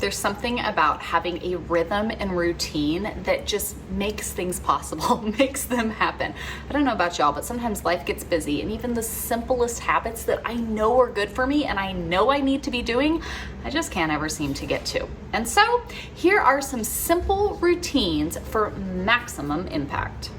There's something about having a rhythm and routine that just makes things possible, makes them happen. I don't know about y'all, but sometimes life gets busy, and even the simplest habits that I know are good for me and I know I need to be doing, I just can't ever seem to get to. And so here are some simple routines for maximum impact.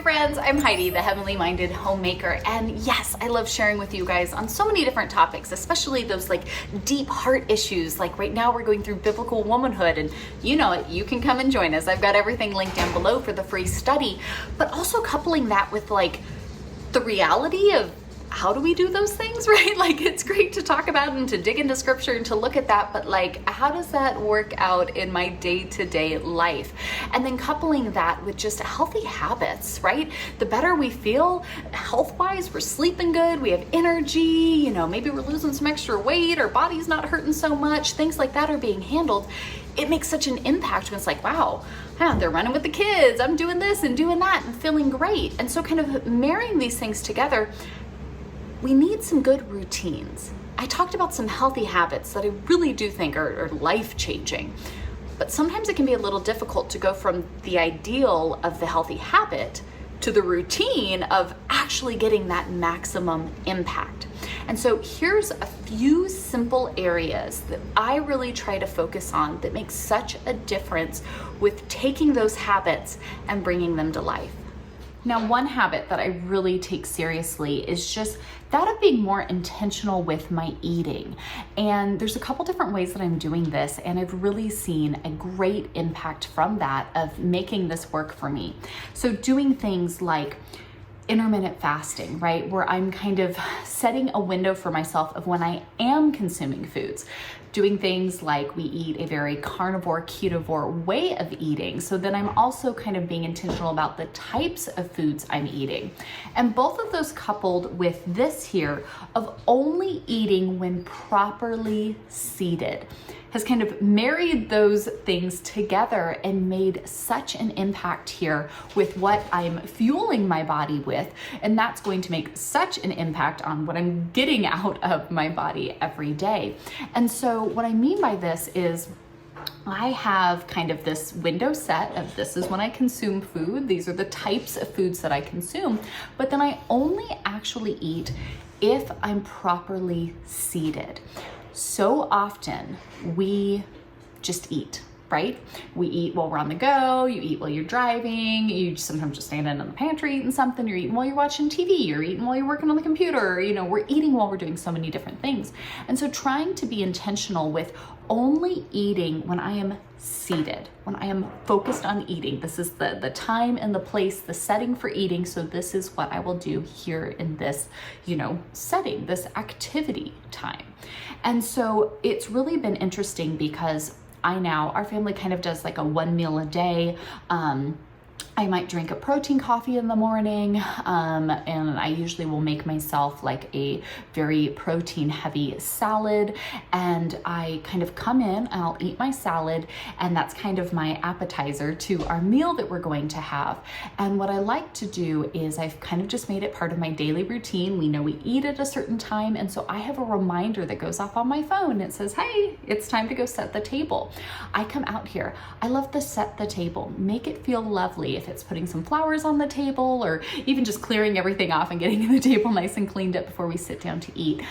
Friends, I'm Heidi, the Heavenly Minded Homemaker, and yes, I love sharing with you guys on so many different topics, especially those like deep heart issues. Like right now we're going through biblical womanhood, and you know it, you can come and join us. I've got everything linked down below for the free study, but also coupling that with like the reality of how do we do those things, right? Like it's great to talk about and to dig into scripture and to look at that, but like how does that work out in my day-to-day life? And then coupling that with just healthy habits, right? The better we feel health-wise, we're sleeping good, we have energy, you know, maybe we're losing some extra weight, our body's not hurting so much, things like that are being handled. It makes such an impact when it's like, wow, they're running with the kids, I'm doing this and doing that and feeling great. And so kind of marrying these things together, we need some good routines. I talked about some healthy habits that I really do think are life-changing, but sometimes it can be a little difficult to go from the ideal of the healthy habit to the routine of actually getting that maximum impact. And so here's a few simple areas that I really try to focus on that make such a difference with taking those habits and bringing them to life. Now, one habit that I really take seriously is just that of being more intentional with my eating. And there's a couple different ways that I'm doing this, and I've really seen a great impact from that of making this work for me. So doing things like intermittent fasting, right? Where I'm kind of setting a window for myself of when I am consuming foods. Doing things like we eat a very carnivore, ketovore way of eating. So then I'm also kind of being intentional about the types of foods I'm eating. And both of those coupled with this here of only eating when properly seated has kind of married those things together and made such an impact here with what I'm fueling my body with. And that's going to make such an impact on what I'm getting out of my body every day. And so what I mean by this is I have kind of this window set of this is when I consume food. These are the types of foods that I consume, but then I only actually eat if I'm properly seated. So often we just eat, right? We eat while we're on the go, you eat while you're driving, you sometimes just stand in the pantry eating something, you're eating while you're watching TV, you're eating while you're working on the computer, you know, we're eating while we're doing so many different things. And so trying to be intentional with only eating when I am seated, when I am focused on eating. This is the time and the place, the setting for eating. So this is what I will do here in this, you know, setting, this activity time. And so it's really been interesting because our family kind of does like a 1 meal a day. I might drink a protein coffee in the morning, and I usually will make myself like a very protein heavy salad, and I kind of come in and I'll eat my salad, and that's kind of my appetizer to our meal that we're going to have. And what I like to do is I've kind of just made it part of my daily routine. We know we eat at a certain time, and so I have a reminder that goes off on my phone. It says, hey, it's time to go set the table. I come out here. I love to set the table, make it feel lovely. If it's putting some flowers on the table or even just clearing everything off and getting the table nice and cleaned up before we sit down to eat,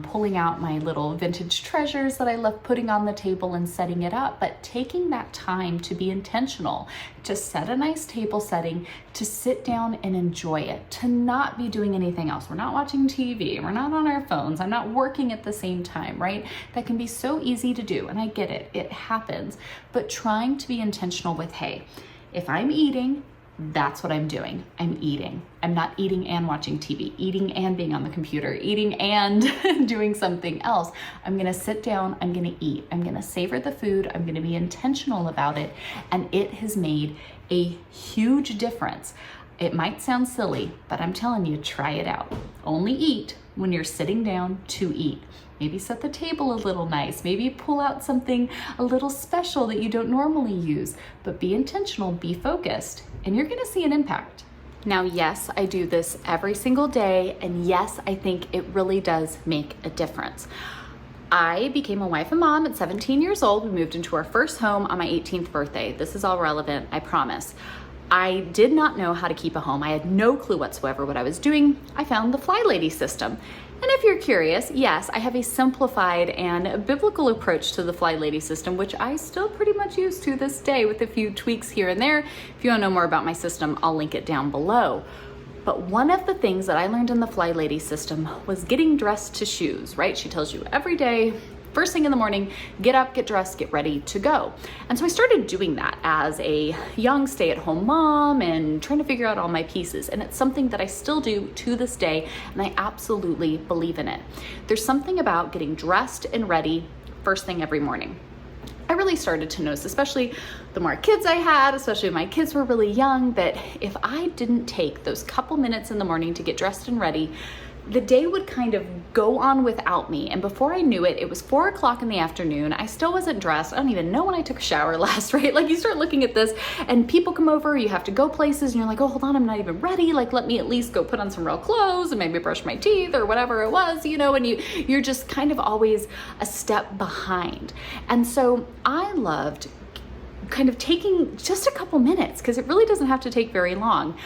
pulling out my little vintage treasures that I love putting on the table and setting it up, but taking that time to be intentional, to set a nice table setting, to sit down and enjoy it, to not be doing anything else. We're not watching TV, we're not on our phones, I'm not working at the same time, right? That can be so easy to do, and I get it, it happens, but trying to be intentional with, hey, if I'm eating, that's what I'm doing. I'm eating. I'm not eating and watching TV, eating and being on the computer, eating and doing something else. I'm gonna sit down, I'm gonna eat, I'm gonna savor the food, I'm gonna be intentional about it, and it has made a huge difference. It might sound silly, but I'm telling you, try it out. Only eat when you're sitting down to eat. Maybe set the table a little nice. Maybe pull out something a little special that you don't normally use, but be intentional, be focused, and you're gonna see an impact. Now, yes, I do this every single day, and yes, I think it really does make a difference. I became a wife and mom at 17 years old. We moved into our first home on my 18th birthday. This is all relevant, I promise. I did not know how to keep a home. I had no clue whatsoever what I was doing. I found the Fly Lady system. And if you're curious, yes, I have a simplified and biblical approach to the Fly Lady system, which I still pretty much use to this day with a few tweaks here and there. If you want to know more about my system, I'll link it down below. But one of the things that I learned in the Fly Lady system was getting dressed to shoes, right? She tells you every day, first thing in the morning, get up, get dressed, get ready to go. And so I started doing that as a young stay-at-home mom and trying to figure out all my pieces. And it's something that I still do to this day, and I absolutely believe in it. There's something about getting dressed and ready first thing every morning. I really started to notice, especially the more kids I had, especially when my kids were really young, that if I didn't take those couple minutes in the morning to get dressed and ready, the day would kind of go on without me. And before I knew it, it was 4 o'clock in the afternoon. I still wasn't dressed. I don't even know when I took a shower last, right? Like, you start looking at this and people come over, you have to go places and you're like, oh, hold on, I'm not even ready. Like, let me at least go put on some real clothes and maybe brush my teeth or whatever it was, you know, and you're just kind of always a step behind. And so I loved kind of taking just a couple minutes, because it really doesn't have to take very long.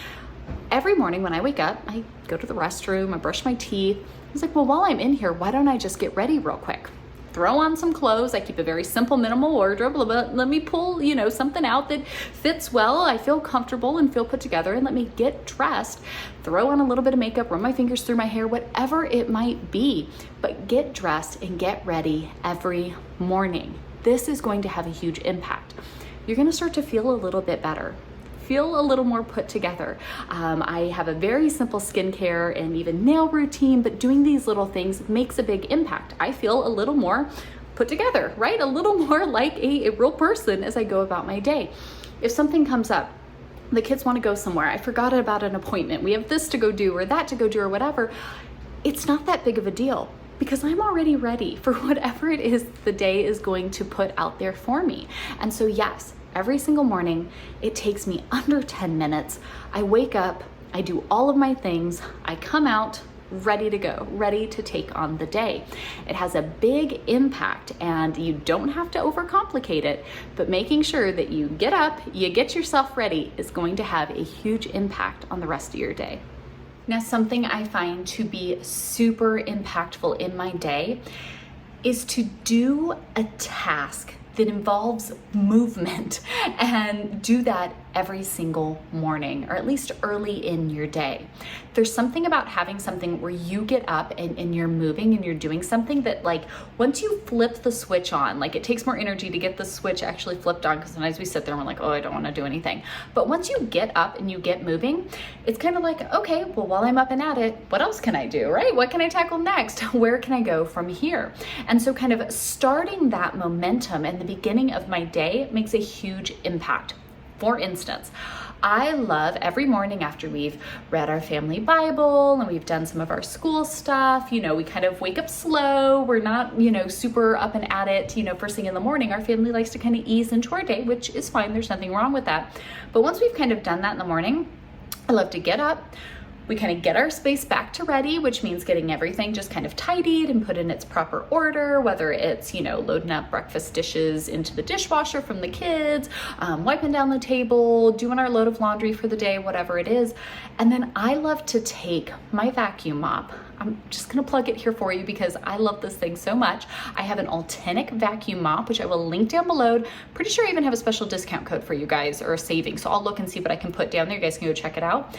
Every morning when I wake up, I go to the restroom, I brush my teeth. I was like, well, while I'm in here, why don't I just get ready real quick? Throw on some clothes. I keep a very simple, minimal wardrobe. Let me pull, something out that fits well. I feel comfortable and feel put together, and let me get dressed. Throw on a little bit of makeup, run my fingers through my hair, whatever it might be. But get dressed and get ready every morning. This is going to have a huge impact. You're going to start to feel a little bit better. Feel a little more put together. I have a very simple skincare and even nail routine, but doing these little things makes a big impact. I feel a little more put together, right? A little more like a real person as I go about my day. If something comes up, the kids want to go somewhere, I forgot about an appointment, we have this to go do or that to go do or whatever, it's not that big of a deal, because I'm already ready for whatever it is the day is going to put out there for me. And so yes, every single morning, it takes me under 10 minutes. I wake up, I do all of my things, I come out ready to go, ready to take on the day. It has a big impact, and you don't have to overcomplicate it, but making sure that you get up, you get yourself ready is going to have a huge impact on the rest of your day. Now, something I find to be super impactful in my day is to do a task that involves movement, and do that every single morning, or at least early in your day. There's something about having something where you get up and you're moving and you're doing something that, like, once you flip the switch on, like, it takes more energy to get the switch actually flipped on, because sometimes we sit there and we're like, oh, I don't want to do anything. But once you get up and you get moving, it's kind of like, okay, well, while I'm up and at it, what else can I do, right? What can I tackle next? Where can I go from here? And so kind of starting that momentum in the beginning of my day makes a huge impact. For instance, I love every morning after we've read our family Bible and we've done some of our school stuff, we kind of wake up slow. We're not, super up and at it, first thing in the morning. Our family likes to kind of ease into our day, which is fine. There's nothing wrong with that. But once we've kind of done that in the morning, I love to get up. We kind of get our space back to ready, which means getting everything just kind of tidied and put in its proper order, whether it's, loading up breakfast dishes into the dishwasher from the kids, wiping down the table, doing our load of laundry for the day, whatever it is. And then I love to take my vacuum mop. I'm just gonna plug it here for you because I love this thing so much. I have an Ultenic vacuum mop, which I will link down below. Pretty sure I even have a special discount code for you guys, or a saving. So I'll look and see what I can put down there. You guys can go check it out.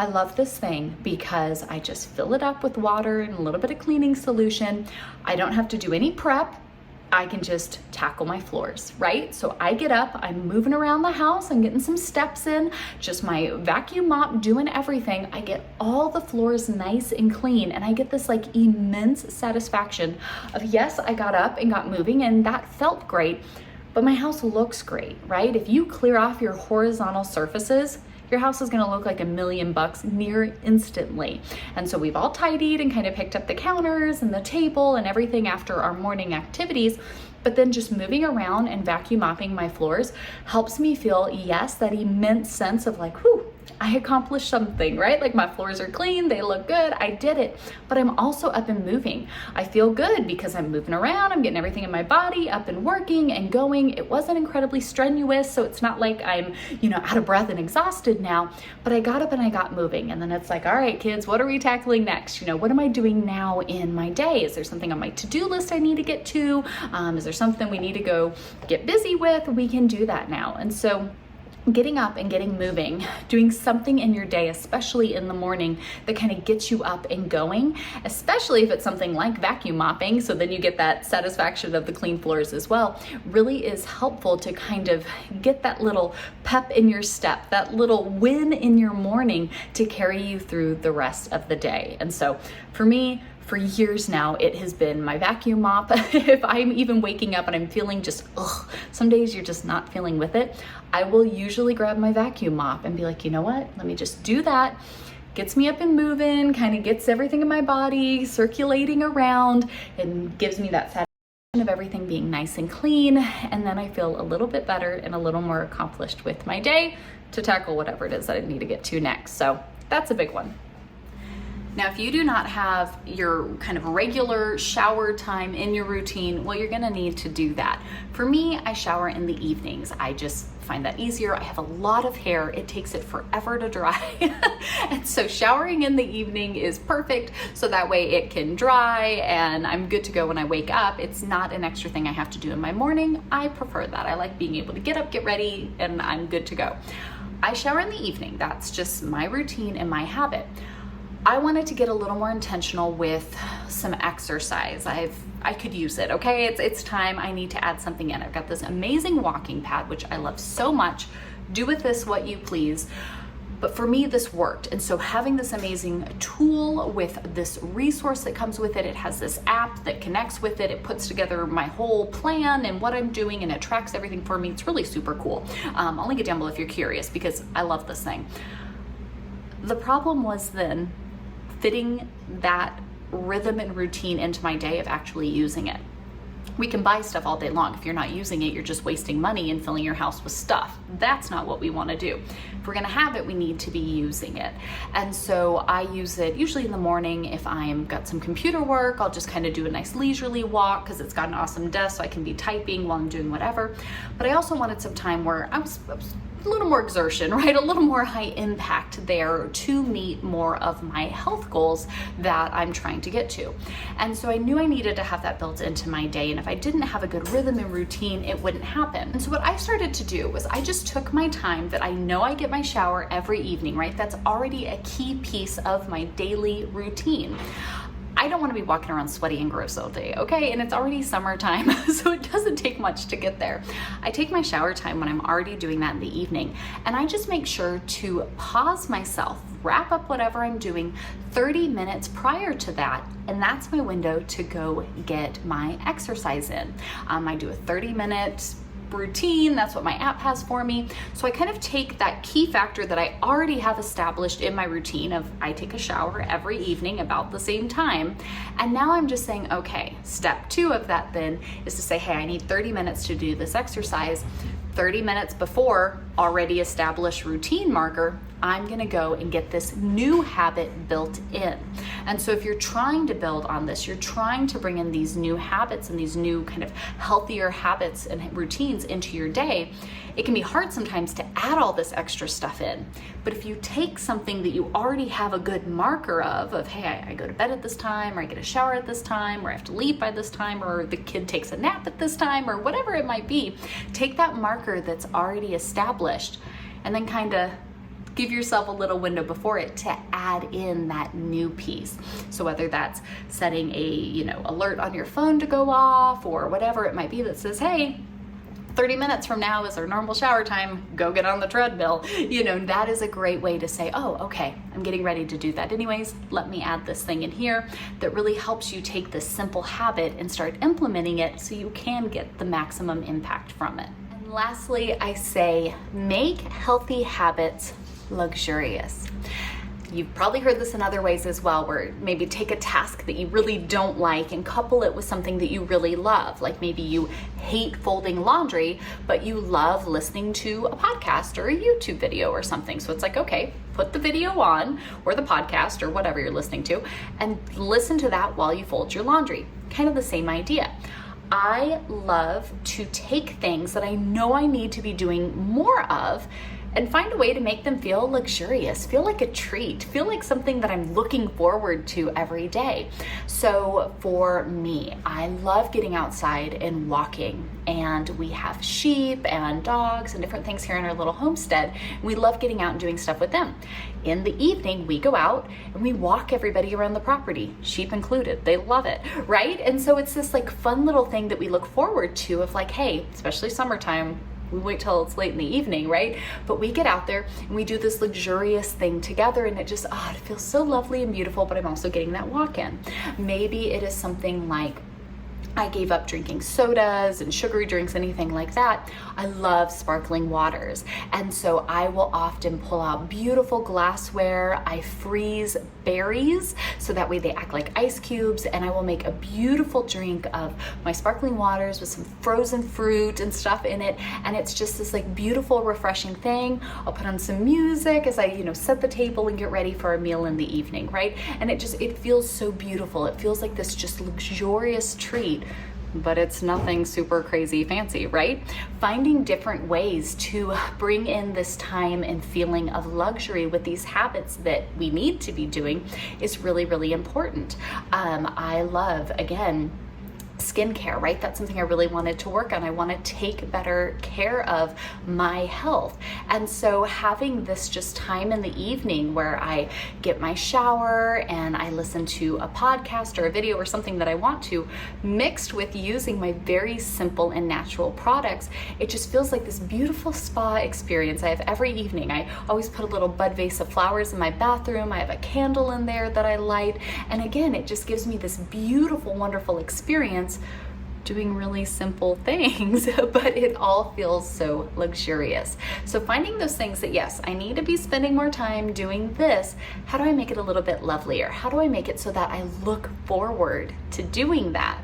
I love this thing because I just fill it up with water and a little bit of cleaning solution. I don't have to do any prep. I can just tackle my floors, right? So I get up, I'm moving around the house, I'm getting some steps in, just my vacuum mop doing everything. I get all the floors nice and clean, and I get this like immense satisfaction of, yes, I got up and got moving, and that felt great, but my house looks great, right? If you clear off your horizontal surfaces, your house is gonna look like $1 million near instantly. And so we've all tidied and kind of picked up the counters and the table and everything after our morning activities, but then just moving around and vacuum mopping my floors helps me feel, yes, that immense sense of like, whew, I accomplished something, right? Like my floors are clean, they look good, I did it. But I'm also up and moving. I feel good because I'm moving around, I'm getting everything in my body up and working and going. It wasn't incredibly strenuous, so it's not like I'm, out of breath and exhausted now, but I got up and I got moving. And then it's like, all right, kids, what are we tackling next? What am I doing now in my day? Is there something on my to-do list I need to get to? Is there something we need to go get busy with? We can do that now. And so getting up and getting moving, doing something in your day, especially in the morning, that kind of gets you up and going, especially if it's something like vacuum mopping, so then you get that satisfaction of the clean floors as well, really is helpful to kind of get that little pep in your step, that little win in your morning to carry you through the rest of the day. And so for me, for years now, it has been my vacuum mop. If I'm even waking up and I'm feeling just, some days you're just not feeling with it, I will usually grab my vacuum mop and be like, you know what, let me just do that. Gets me up and moving, kind of gets everything in my body circulating around and gives me that satisfaction of everything being nice and clean. And then I feel a little bit better and a little more accomplished with my day to tackle whatever it is that I need to get to next. So that's a big one. Now, if you do not have your kind of regular shower time in your routine, well, you're gonna need to do that. For me, I shower in the evenings. I just find that easier. I have a lot of hair. It takes it forever to dry. And so showering in the evening is perfect. So that way it can dry and I'm good to go when I wake up. It's not an extra thing I have to do in my morning. I prefer that. I like being able to get up, get ready, and I'm good to go. I shower in the evening. That's just my routine and my habit. I wanted to get a little more intentional with some exercise. I could use it, okay? It's time. I need to add something in. I've got this amazing walking pad, which I love so much. Do with this what you please. But for me, this worked. And so having this amazing tool with this resource that comes with it, it has this app that connects with it. It puts together my whole plan and what I'm doing, and it tracks everything for me. It's really super cool. I'll link it down below if you're curious because I love this thing. The problem was then fitting that rhythm and routine into my day of actually using it. We can buy stuff all day long. If you're not using it, you're just wasting money and filling your house with stuff. That's not what we want to do. If we're going to have it, we need to be using it. And so I use it usually in the morning. If I'm got some computer work, I'll just kind of do a nice leisurely walk because it's got an awesome desk so I can be typing while I'm doing whatever. But I also wanted some time where I was a little more exertion, right? A little more high impact there to meet more of my health goals that I'm trying to get to. And so I knew I needed to have that built into my day. And if I didn't have a good rhythm and routine, it wouldn't happen. And so what I started to do was I just took my time that I know I get my shower every evening, right? That's already a key piece of my daily routine. I don't want to be walking around sweaty and gross all day, okay? And it's already summertime, so it doesn't take much to get there. I take my shower time when I'm already doing that in the evening, and I just make sure to pause myself, wrap up whatever I'm doing 30 minutes prior to that, and that's my window to go get my exercise in. I do a 30-minute routine. That's what my app has for me. So I kind of take that key factor that I already have established in my routine of I take a shower every evening about the same time. And now I'm just saying, okay, step 2 of that then is to say, hey, I need 30 minutes to do this exercise. 30 minutes before already established routine marker, I'm gonna go and get this new habit built in. And so if you're trying to build on this, you're trying to bring in these new habits and these new kind of healthier habits and routines into your day, it can be hard sometimes to add all this extra stuff in. But if you take something that you already have a good marker of hey, I go to bed at this time, or I get a shower at this time, or I have to leave by this time, or the kid takes a nap at this time, or whatever it might be, take that marker that's already established and then kind of give yourself a little window before it to add in that new piece. So whether that's setting a, alert on your phone to go off or whatever it might be that says, hey, 30 minutes from now is our normal shower time, go get on the treadmill. That is a great way to say, oh, okay, I'm getting ready to do that anyways. Let me add this thing in here that really helps you take this simple habit and start implementing it so you can get the maximum impact from it. And lastly, I say, make healthy habits luxurious. You've probably heard this in other ways as well, where maybe take a task that you really don't like and couple it with something that you really love. Like maybe you hate folding laundry, but you love listening to a podcast or a YouTube video or something. So it's like, okay, put the video on or the podcast or whatever you're listening to and listen to that while you fold your laundry. Kind of the same idea. I love to take things that I know I need to be doing more of and find a way to make them feel luxurious, feel like a treat, feel like something that I'm looking forward to every day. So for me, I love getting outside and walking, and we have sheep and dogs and different things here in our little homestead. We love getting out and doing stuff with them. In the evening, we go out and we walk everybody around the property, sheep included. They love it, right? And so it's this like fun little thing that we look forward to of like, hey, especially summertime, we wait till it's late in the evening, right? But we get out there and we do this luxurious thing together, and it just, it feels so lovely and beautiful, but I'm also getting that walk in. Maybe it is something like, I gave up drinking sodas and sugary drinks, anything like that. I love sparkling waters. And so I will often pull out beautiful glassware. I freeze berries so that way they act like ice cubes, and I will make a beautiful drink of my sparkling waters with some frozen fruit and stuff in it. And it's just this like beautiful, refreshing thing. I'll put on some music as I, set the table and get ready for a meal in the evening, right? And it feels so beautiful. It feels like this just luxurious treat, but it's nothing super crazy fancy, right? Finding different ways to bring in this time and feeling of luxury with these habits that we need to be doing is really, really important. I love, again, skincare, right? That's something I really wanted to work on. I want to take better care of my health. And so having this just time in the evening where I get my shower and I listen to a podcast or a video or something that I want to, mixed with using my very simple and natural products, it just feels like this beautiful spa experience I have every evening. I always put a little bud vase of flowers in my bathroom. I have a candle in there that I light. And again, it just gives me this beautiful, wonderful experience doing really simple things, but it all feels so luxurious. So finding those things that, yes, I need to be spending more time doing this. How do I make it a little bit lovelier? How do I make it so that I look forward to doing that?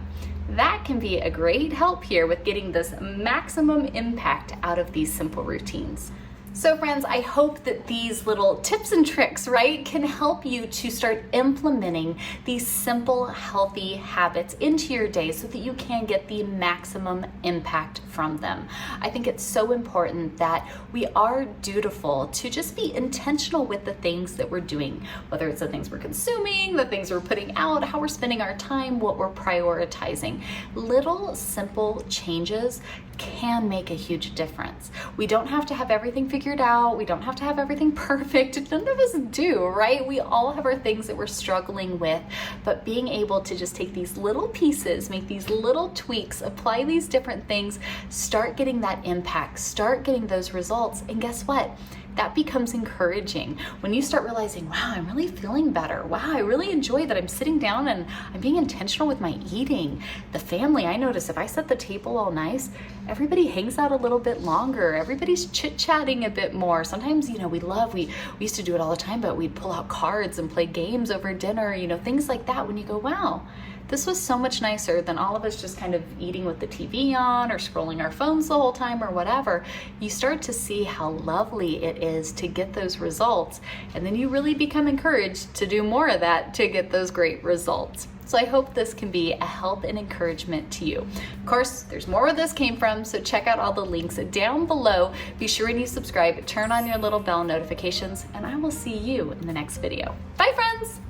That can be a great help here with getting this maximum impact out of these simple routines. So friends, I hope that these little tips and tricks, right, can help you to start implementing these simple, healthy habits into your day so that you can get the maximum impact from them. I think it's so important that we are dutiful to just be intentional with the things that we're doing, whether it's the things we're consuming, the things we're putting out, how we're spending our time, what we're prioritizing. Little simple changes can make a huge difference. We don't have to have everything figured out. We don't have to have everything perfect. None of us do, right? We all have our things that we're struggling with, but being able to just take these little pieces, make these little tweaks, apply these different things, start getting that impact, start getting those results, and guess what? That becomes encouraging when you start realizing, wow, I'm really feeling better. Wow, I really enjoy that I'm sitting down and I'm being intentional with my eating. The family, I notice if I set the table all nice, everybody hangs out a little bit longer. Everybody's chit-chatting a bit more. Sometimes, we used to do it all the time, but we'd pull out cards and play games over dinner, things like that when you go, wow, this was so much nicer than all of us just kind of eating with the TV on or scrolling our phones the whole time or whatever. You start to see how lovely it is to get those results, and then you really become encouraged to do more of that to get those great results. So I hope this can be a help and encouragement to you. Of course, there's more where this came from, so check out all the links down below. Be sure and you subscribe, turn on your little bell notifications, and I will see you in the next video. Bye, friends!